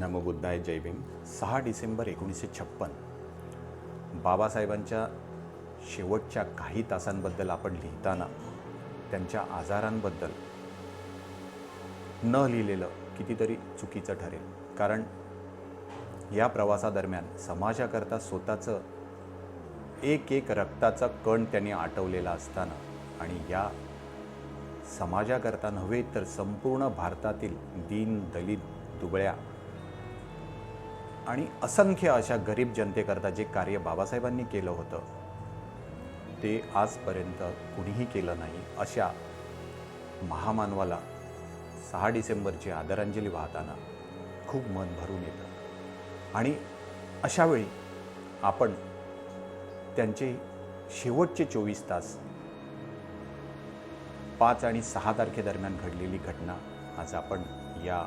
नमो बुद्धाय, जय भीम. 6 डिसेंबर 1956 बाबासाहेबांच्या शेवटच्या काही तासांबद्दल आपण लिहिताना त्यांच्या आजारांबद्दल न लिहिलेलं कितीतरी चुकीचं ठरेल. कारण या प्रवासादरम्यान समाजाकरता स्वतःचं एक एक रक्ताचा कण त्यांनी आटवलेला असताना आणि या समाजाकरता नव्हे तर संपूर्ण भारतातील दीन दलित दुबळ्या आणि असंख्य अशा गरीब जनतेकरता जे कार्य बाबासाहेबांनी केलं होतं ते आजपर्यंत कुणीही केलं नाही. अशा महामानवाला 6 डिसेंबरची आदरांजली वाहताना खूप मन भरून येतं. आणि अशावेळी आपण त्यांचे शेवटचे 24 तास 5 आणि 6 तारखेदरम्यान घडलेली घटना आज आपण या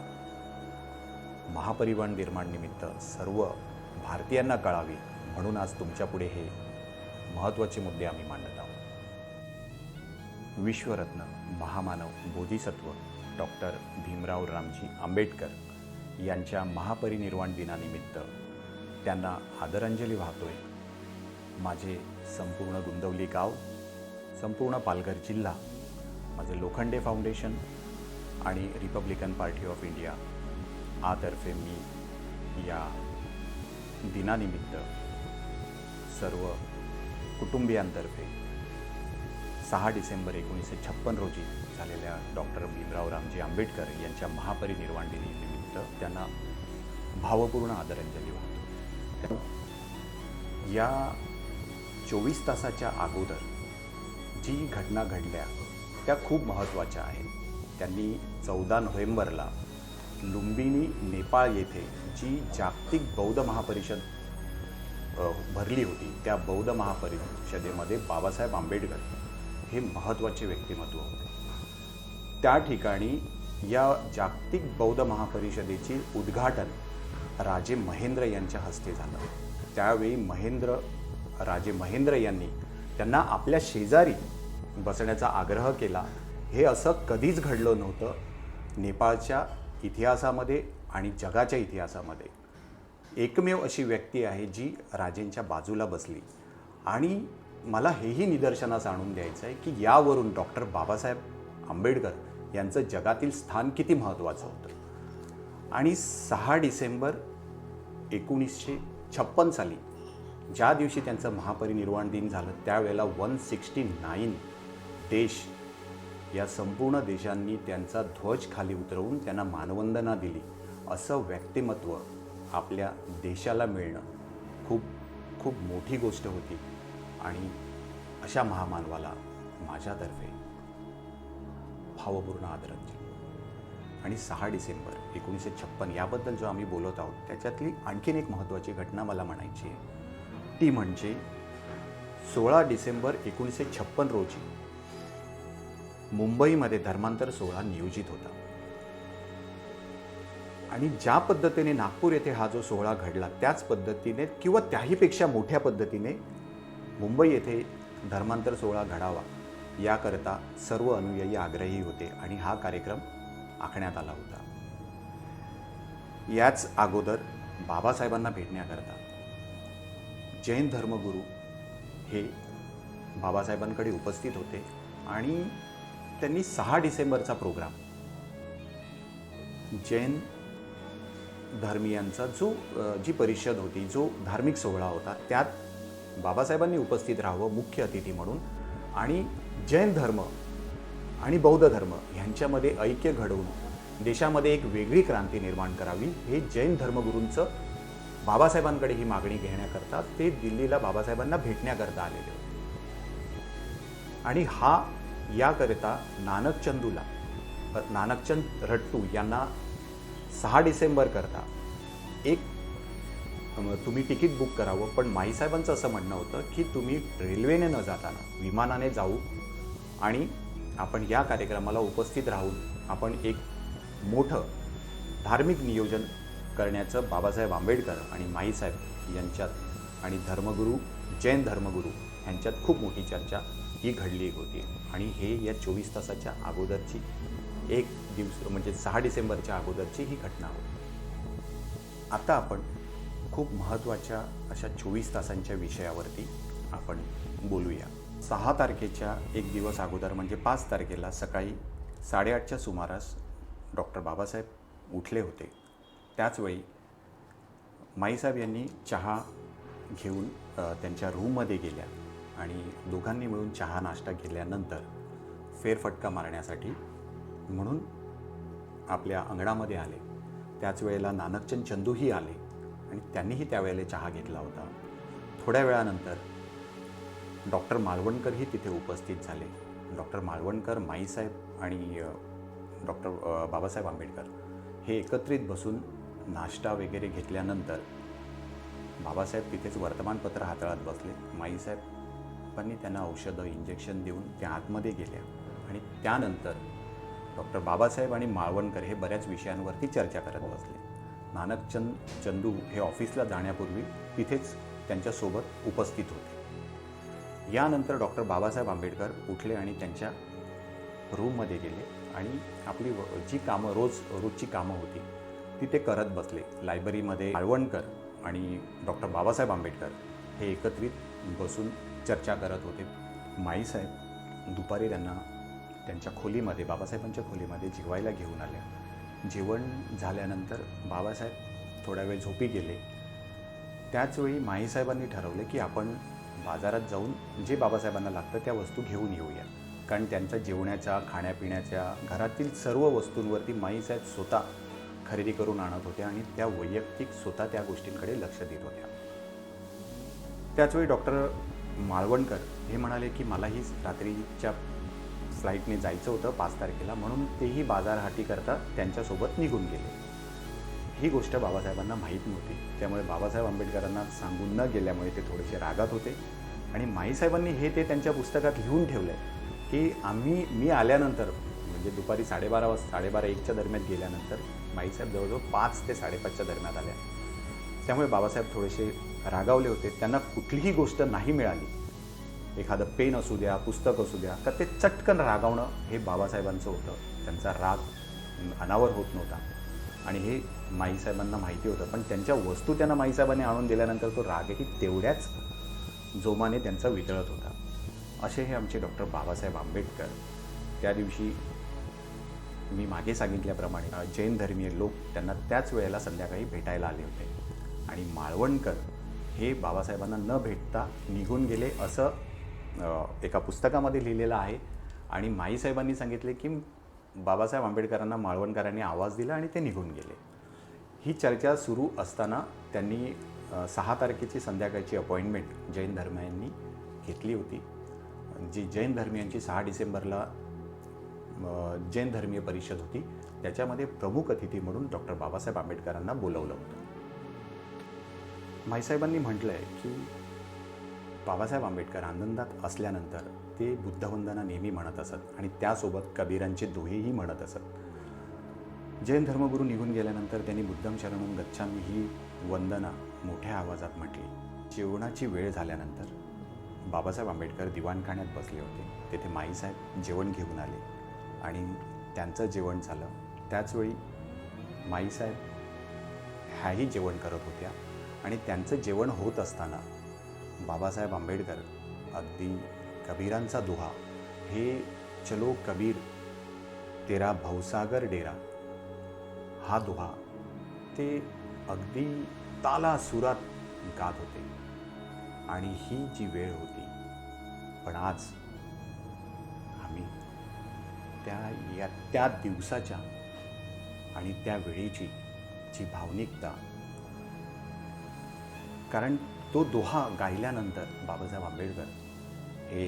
महापरिनिर्वाण दिनानिमित्त सर्व भारतीयांना कळावी म्हणून आज तुमच्यापुढे हे महत्त्वाचे मुद्दे आम्ही मांडत आहोत. विश्वरत्न महामानव बोधिसत्व डॉक्टर भीमराव रामजी आंबेडकर यांच्या महापरिनिर्वाण दिनानिमित्त त्यांना आदरांजली वाहतोय. माझे संपूर्ण गुंदवली गाव, संपूर्ण पालघर जिल्हा, माझे लोखंडे फाउंडेशन आणि रिपब्लिकन पार्टी ऑफ इंडिया आतर्फे मी या दिनानिमित्त सर्व कुटुंबियांतर्फे 6 डिसेंबर 1956 रोजी झालेल्या डॉक्टर भीमराव रामजी आंबेडकर यांच्या महापरिनिर्वाण दिनानिमित्त त्यांना भावपूर्ण आदरांजली वाहतो. या 24 तासाच्या अगोदर जी घटना घडल्या त्या खूप महत्त्वाच्या आहेत. त्यांनी 14 नोव्हेंबरला लुंबिनी नेपाळ येथे जी जागतिक बौद्ध महापरिषद भरली होती त्या बौद्ध महापरिषदेमध्ये बाबासाहेब आंबेडकर हे महत्त्वाचे व्यक्तिमत्व होते. त्या ठिकाणी या जागतिक बौद्ध महापरिषदेचे उद्घाटन राजे महेंद्र यांच्या हस्ते झालं. त्यावेळी राजे महेंद्र यांनी त्यांना आपल्या शेजारी बसण्याचा आग्रह केला. हे असं कधीच घडलं नव्हतं नेपाळच्या इतिहासामध्ये आणि जगाच्या इतिहासामध्ये. एकमेव अशी व्यक्ती आहे जी राजेंच्या बाजूला बसली. आणि मला हेही निदर्शनास आणून द्यायचं आहे की यावरून डॉक्टर बाबासाहेब आंबेडकर यांचं जगातील स्थान किती महत्त्वाचं होतं. आणि 6 डिसेंबर 1956 साली ज्या दिवशी त्यांचं महापरिनिर्वाण दिन झालं त्यावेळेला 169 देश या संपूर्ण देशांनी त्यांचा ध्वज खाली उतरवून त्यांना मानवंदना दिली. असं व्यक्तिमत्व आपल्या देशाला मिळणं खूप खूप मोठी गोष्ट होती. आणि अशा महामानवाला माझ्यातर्फे भावपूर्ण आदरांजली. आणि 6 डिसेंबर 1956 याबद्दल जो आम्ही बोलत आहोत त्याच्यातली आणखीन एक महत्त्वाची घटना मला म्हणायची आहे. ती म्हणजे 16 डिसेंबर 1956 रोजी मुंबईमध्ये धर्मांतर सोहळा नियोजित होता. आणि ज्या पद्धतीने नागपूर येथे हा जो सोहळा घडला त्याच पद्धतीने किंवा त्याहीपेक्षा मोठ्या पद्धतीने मुंबई येथे धर्मांतर सोहळा घडावा याकरता सर्व अनुयायी आग्रही होते आणि हा कार्यक्रम आखण्यात आला होता. याच अगोदर बाबासाहेबांना भेटण्याकरता जैन धर्मगुरू हे बाबासाहेबांकडे उपस्थित होते आणि त्यांनी 6 डिसेंबरचा प्रोग्राम जैन धर्मीयांचा जी परिषद होती, जो धार्मिक सोहळा होता त्यात बाबासाहेबांनी उपस्थित राहावं मुख्य अतिथी म्हणून. आणि जैन धर्म आणि बौद्ध धर्म ह्यांच्यामध्ये ऐक्य घडवून देशामध्ये एक वेगळी क्रांती निर्माण करावी हे जैन धर्मगुरूंचं बाबासाहेबांकडे ही मागणी घेण्याकरता ते दिल्लीला बाबासाहेबांना भेटण्याकरता आलेले होते. आणि याकरिता नानकचंद रट्टू यांना 6 डिसेंबर करता एक तुम्ही तिकीट बुक करावं. पण माईसाहेबांचं असं म्हणणं होतं की तुम्ही रेल्वेने न जाताना विमानाने जाऊ आणि आपण या कार्यक्रमाला उपस्थित राहून आपण एक मोठं धार्मिक नियोजन करण्याचं बाबासाहेब आंबेडकर आणि माईसाहेब यांच्यात आणि जैन धर्मगुरू यांच्यात खूप मोठी चर्चा ही घडली होती. आणि हे या 24 तासाच्या अगोदरची एक दिवस म्हणजे 6 डिसेंबरच्या अगोदरची ही घटना होती. आता आपण खूप महत्त्वाच्या अशा 24 तासांच्या विषयावरती आपण बोलूया. 6 तारखेच्या एक दिवस अगोदर म्हणजे 5 तारखेला सकाळी 8:30च्या सुमारास डॉक्टर बाबासाहेब उठले होते. त्याचवेळी माईसाहेब यांनी चहा घेऊन त्यांच्या रूममध्ये गेल्या आणि दोघांनी मिळून चहा नाश्ता केल्यानंतर फेरफटका मारण्यासाठी म्हणून आपल्या अंगणामध्ये आले. त्याच वेळेला नानकचंद चंदूही आले आणि त्यांनीही त्यावेळेला चहा घेतला होता. थोड्या वेळानंतर डॉक्टर मालवणकरही तिथे उपस्थित झाले. डॉक्टर मालवणकर, माईसाहेब आणि डॉक्टर बाबासाहेब आंबेडकर हे एकत्रित बसून नाश्ता वगैरे घेतल्यानंतर बाबासाहेब तिथेच वर्तमानपत्र हाताळत बसले. माईसाहेबांनी त्यांना औषधं, इंजेक्शन देऊन त्या आतमध्ये गेल्या आणि त्यानंतर डॉक्टर बाबासाहेब आणि मालवणकर हे बऱ्याच विषयांवरती चर्चा करत बसले. नानकचंद चंदू हे ऑफिसला जाण्यापूर्वी तिथेच त्यांच्यासोबत उपस्थित होते. यानंतर डॉक्टर बाबासाहेब आंबेडकर उठले आणि त्यांच्या रूममध्ये गेले आणि आपली जी कामं रोजची कामं होती ती ते करत बसले. लायब्ररीमध्ये मालवणकर आणि डॉक्टर बाबासाहेब आंबेडकर हे एकत्रित बसून चर्चा करत होते. माईसाहेब दुपारी त्यांना त्यांच्या खोलीमध्ये, बाबासाहेबांच्या खोलीमध्ये जेवायला घेऊन आल्या. जेवण झाल्यानंतर बाबासाहेब थोडा वेळ झोपी गेले. त्याचवेळी माईसाहेबांनी ठरवले की आपण बाजारात जाऊन जे बाबासाहेबांना लागतं त्या वस्तू घेऊन येऊया. कारण त्यांच्या जेवणाच्या, खाण्यापिण्याच्या, घरातील सर्व वस्तूंवरती माईसाहेब स्वतः खरेदी करून आणत होत्या आणि त्या वैयक्तिक स्वतः त्या गोष्टींकडे लक्ष देत होत्या. त्याचवेळी डॉक्टर मालवणकर हे म्हणाले की मलाही रात्रीच्या फ्लाईटने जायचं होतं 5 तारखेला, म्हणून तेही बाजारहाटीकरता त्यांच्यासोबत निघून गेले. ही गोष्ट बाबासाहेबांना माहीत नव्हती. त्यामुळे बाबासाहेब आंबेडकरांना सांगून न गेल्यामुळे ते थोडेसे रागात होते आणि माईसाहेबांनी हे ते त्यांच्या पुस्तकात लिहून ठेवलं आहे की मी आल्यानंतर म्हणजे दुपारी 12:30-1च्या दरम्यान गेल्यानंतर माईसाहेब जवळजवळ 5 ते 5:30च्या दरम्यान आल्या. त्यामुळे बाबासाहेब थोडेसे रागावले होते. त्यांना कुठलीही गोष्ट नाही मिळाली, एखादं पेन असू द्या, पुस्तक असू द्या, तर ते चटकन रागावणं हे बाबासाहेबांचं होतं. त्यांचा राग अनावर होत नव्हता आणि हे माईसाहेबांना माहिती होतं. पण त्यांच्या वस्तू त्यांना माईसाहेबांनी आणून दिल्यानंतर तो रागही तेवढ्याच जोमाने त्यांचा वितळत होता. असे हे आमचे डॉक्टर बाबासाहेब आंबेडकर. त्या दिवशी मी मागे सांगितल्याप्रमाणे जैन धर्मीय लोक त्यांना त्याच वेळेला संध्याकाळी भेटायला आले होते आणि मालवणकर हे बाबासाहेबांना न भेटता निघून गेले असं एका पुस्तकामध्ये लिहिलेलं आहे. आणि माईसाहेबांनी सांगितले की बाबासाहेब आंबेडकरांना मालवणकरांनी आवाज दिला आणि ते निघून गेले. ही चर्चा सुरू असताना त्यांनी 6 तारखेची संध्याकाळची अपॉइंटमेंट जैन धर्मीयांनी घेतली होती. जी जैन धर्मीयांची 6 डिसेंबरला जैन धर्मीय परिषद होती. त्याच्यामध्ये प्रमुख अतिथी म्हणून डॉक्टर बाबासाहेब आंबेडकरांना बोलवलं होतं. माईसाहेबांनी म्हटलं आहे की बाबासाहेब आंबेडकर आनंदात असल्यानंतर ते बुद्धवंदना नेहमी म्हणत असत आणि त्यासोबत कबीरांचे दोहेही म्हणत असत. जैन धर्मगुरू निघून गेल्यानंतर त्यांनी बुद्धं शरणं गच्छामी ही वंदना मोठ्या आवाजात म्हटली. जेवणाची वेळ झाल्यानंतर बाबासाहेब आंबेडकर दिवाणखान्यात बसले होते. तेथे माईसाहेब जेवण घेऊन आले आणि त्यांचं जेवण झालं. त्याचवेळी माईसाहेब ह्याही जेवण करत होत्या आणि त्यांचं जेवण होत असताना बाबासाहेब आंबेडकर अगदी कबीरांचा दोहा, हे चलो कबीर तेरा भवसागर डेरा, हा दोहा ते अगदी ताला सुरात गात होते. आणि ही जी वेळ होती, पण आज आम्ही त्या दिवसाच्या आणि त्या वेळेची जी भावनिकता, कारण तो दोहा गायल्यानंतर बाबासाहेब आंबेडकर हे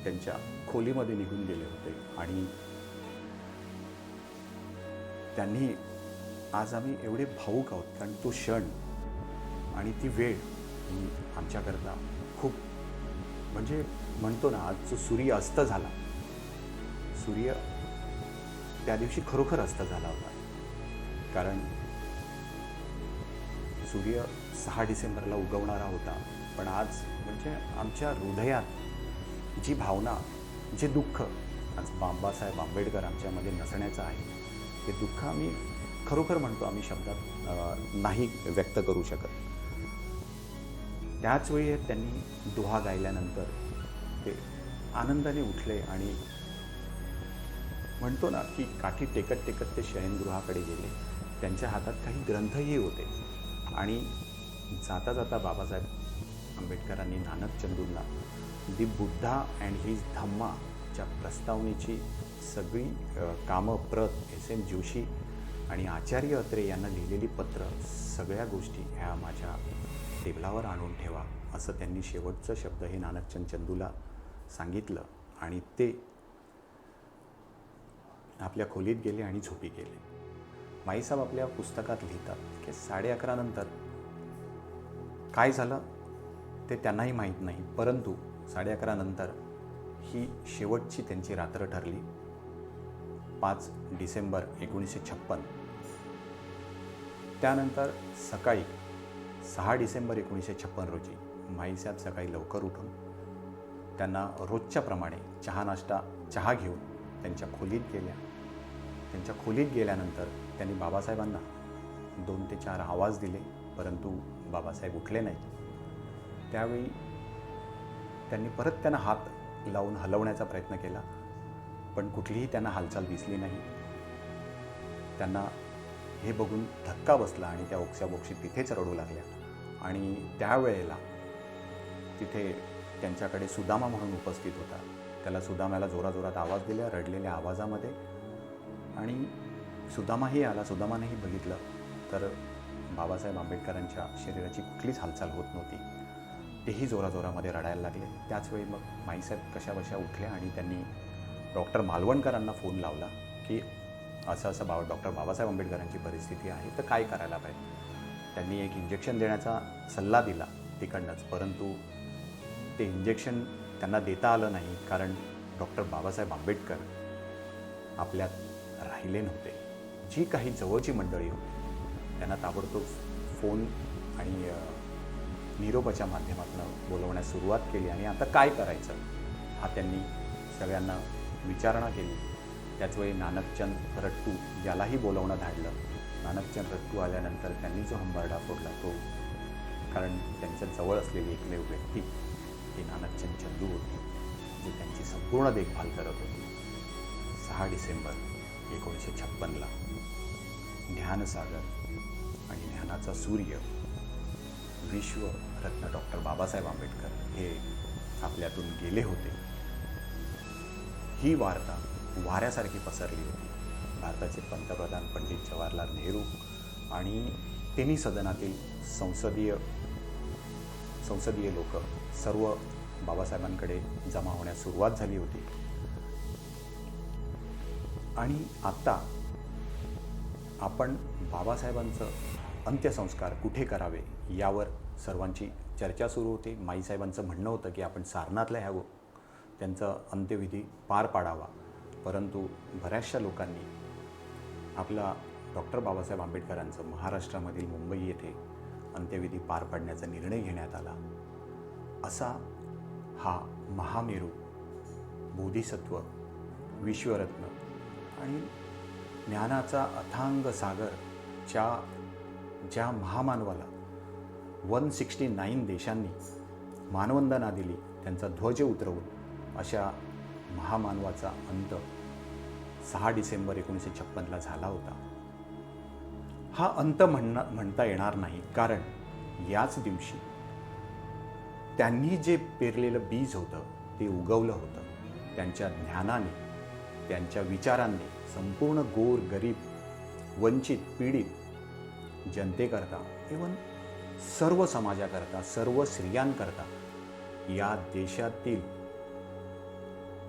त्यांच्या खोलीमध्ये निघून गेले होते आणि त्यांनी आज आम्ही एवढे भावूक आहोत कारण तो क्षण आणि ती वेळ ही आमच्याकरता खूप, म्हणजे म्हणतो ना, आज जो सूर्य अस्त झाला, सूर्य त्या दिवशी खरोखर अस्त झाला होता. कारण सूर्य 6 डिसेंबरला उगवणारा होता, पण आज म्हणजे आमच्या हृदयात जी भावना, जे दुःख आज बाबासाहेब आंबेडकर आमच्यामध्ये नसण्याचं आहे, ते दुःख आम्ही खरोखर म्हणतो आम्ही शब्दात नाही व्यक्त करू शकत. त्याच वेळी त्यांनी दुहा गायल्यानंतर ते आनंदाने उठले आणि म्हणतो ना की काठी टेकत टेकत ते शयनगृहाकडे गेले. त्यांच्या हातात काही ग्रंथही होते आणि जाता जाता बाबासाहेब आंबेडकरांनी नानक चंदूंना दी बुद्धा अँड हिज धम्माच्या प्रस्तावनेची सगळी कामं प्रत एस.एम. जोशी आणि आचार्य अत्रे यांना लिहिलेली पत्र सगळ्या गोष्टी ह्या माझ्या टेबलावर आणून ठेवा असं त्यांनी शेवटचं शब्द हे नानकचंद चंदूला सांगितलं आणि ते आपल्या खोलीत गेले आणि झोपी गेले. माईसाहेब आपल्या पुस्तकात लिहितात की 11:30 नंतर काय झालं ते त्यांनाही माहीत नाही, परंतु 11:30 नंतर ही शेवटची त्यांची रात्र ठरली. 5 डिसेंबर 1956. त्यानंतर सकाळी 6 डिसेंबर 1956 रोजी माईसाहेब सकाळी लवकर उठून त्यांना रोजच्या प्रमाणे चहा घेऊन त्यांच्या खोलीत गेल्या. त्यांच्या खोलीत गेल्यानंतर त्यांनी बाबासाहेबांना 2 ते 4 आवाज दिले, परंतु बाबासाहेब उठले नाहीत. त्यावेळी त्यांनी परत त्यांना हात लावून हलवण्याचा प्रयत्न केला, पण कुठलीही त्यांना हालचाल दिसली नाही. त्यांना हे बघून धक्का बसला आणि त्या ओक्साबोक्षी तिथेच रडू लागल्या. आणि त्यावेळेला तिथे त्यांच्याकडे सुदामा म्हणून उपस्थित होता. त्याला सुदामाला जोराजोरात आवाज दिला रडलेल्या आवाजामध्ये आणि सुदामाही आला. सुदामानेही बघितलं तर बाबासाहेब आंबेडकरांच्या शरीराची कुठलीच हालचाल होत नव्हती. तेही जोराजोरामध्ये रडायला लागले. त्याचवेळी मग माईसाहेब कशाबशा उठल्या आणि त्यांनी डॉक्टर मालवणकरांना फोन लावला की असं डॉक्टर बाबासाहेब आंबेडकरांची परिस्थिती आहे, तर काय करायला पाहिजे. त्यांनी एक इंजेक्शन देण्याचा सल्ला दिला तिकडनंच, परंतु ते इंजेक्शन त्यांना देता आलं नाही कारण डॉक्टर बाबासाहेब आंबेडकर आपल्यात राहिले नव्हते. जी काही जवळची मंडळी होती त्यांना ताबडतोब फोन आणि निरोपाच्या माध्यमातून बोलवण्यास सुरुवात केली आणि आता काय करायचं हा त्यांनी सगळ्यांना विचारणा केली. त्याचवेळी नानकचंद रट्टू यालाही बोलवणं धाडलं. नानकचंद रट्टू आल्यानंतर त्यांनी जो हंबरडा फोडला तो, कारण त्यांच्या जवळ असलेली एकमेव व्यक्ती ही नानकचंद चंदू होती, जी त्यांची संपूर्ण देखभाल करत होती. 6 डिसेंबर 1956ला ज्ञानसागर आणि ज्ञानाचा सूर्य विश्वरत्न डॉक्टर बाबासाहेब आंबेडकर हे आपल्यातून गेले होते. ही वार्ता वाऱ्यासारखी पसरली होती. भारताचे पंतप्रधान पंडित जवाहरलाल नेहरू आणि तिन्ही सदनातील संसदीय लोक सर्व बाबासाहेबांकडे जमा होण्यास सुरुवात झाली होती. आणि आता आपण बाबासाहेबांचं अंत्यसंस्कार कुठे करावे यावर सर्वांची चर्चा सुरू होती. माईसाहेबांचं म्हणणं होतं की आपण सारनाथला ह्या त्यांचा अंत्यविधी पार पाडावा, परंतु बऱ्याचशा लोकांनी आपला डॉक्टर बाबासाहेब आंबेडकरांचं महाराष्ट्रामधील मुंबई येथे अंत्यविधी पार पाडण्याचा निर्णय घेण्यात आला. असा हा महामेरू, बोधिसत्व, विश्वरत्न आणि ज्ञानाचा अथांग सागरच्या ज्या महामानवाला 169 देशांनी मानवंदना दिली, त्यांचा ध्वज उतरवून, अशा महामानवाचा अंत 6 डिसेंबर 1956ला झाला होता. हा अंत म्हणता येणार नाही, कारण याच दिवशी त्यांनी जे पेरलेलं बीज होतं ते उगवलं होतं. त्यांच्या ज्ञानाने, त्यांच्या विचारांनी संपूर्ण गोर, गरीब, वंचित, पीडित जनतेकरता, इव्हन सर्व समाजाकरता, सर्व स्त्रियांकरता, या देशातील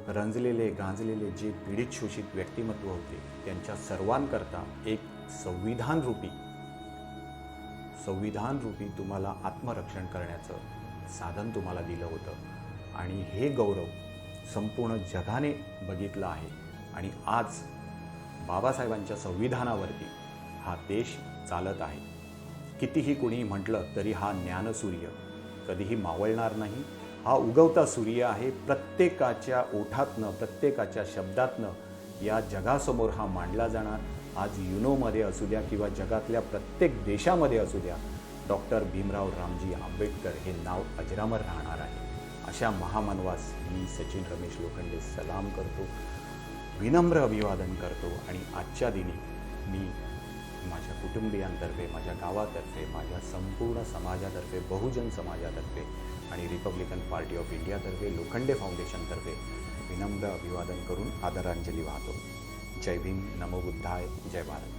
रंजलेले गांजलेले जे पीडित शोषित व्यक्तिमत्व होते त्यांच्या सर्वांकरता एक संविधान रूपी तुम्हाला आत्मरक्षण करण्याचं साधन तुम्हाला दिलं होतं. आणि हे गौरव संपूर्ण जगाने बघितलं आहे. आणि आज बाबासाहेबांच्या संविधानावरती हा देश चालत आहे. कितीही कोणी म्हटलं तरी हा ज्ञानसूर्य कधीही मावळणार नाही. हा उगवता सूर्य आहे. प्रत्येकाच्या ओठातनं, प्रत्येकाच्या शब्दातनं या जगासमोर हा मांडला जाणार. आज युनोमध्ये असू द्या किंवा जगातल्या प्रत्येक देशामध्ये असू द्या, डॉक्टर भीमराव रामजी आंबेडकर हे नाव अजरामर राहणार आहे. अशा महामानवास मी सचिन रमेश लोखंडे सलाम करतो, विनम्र अभिवादन करतो आणि आजच्या दिनी मी माझ्या कुटुंबियांतर्फे, माझ्या गावातर्फे, माझ्या संपूर्ण समाजातर्फे, बहुजन समाजातर्फे आणि रिपब्लिकन पार्टी ऑफ इंडियातर्फे, लोखंडे फाउंडेशनतर्फे विनम्र अभिवादन करून आदरांजली वाहतो. जय भीम, नमो बुद्धाय, जय भारत.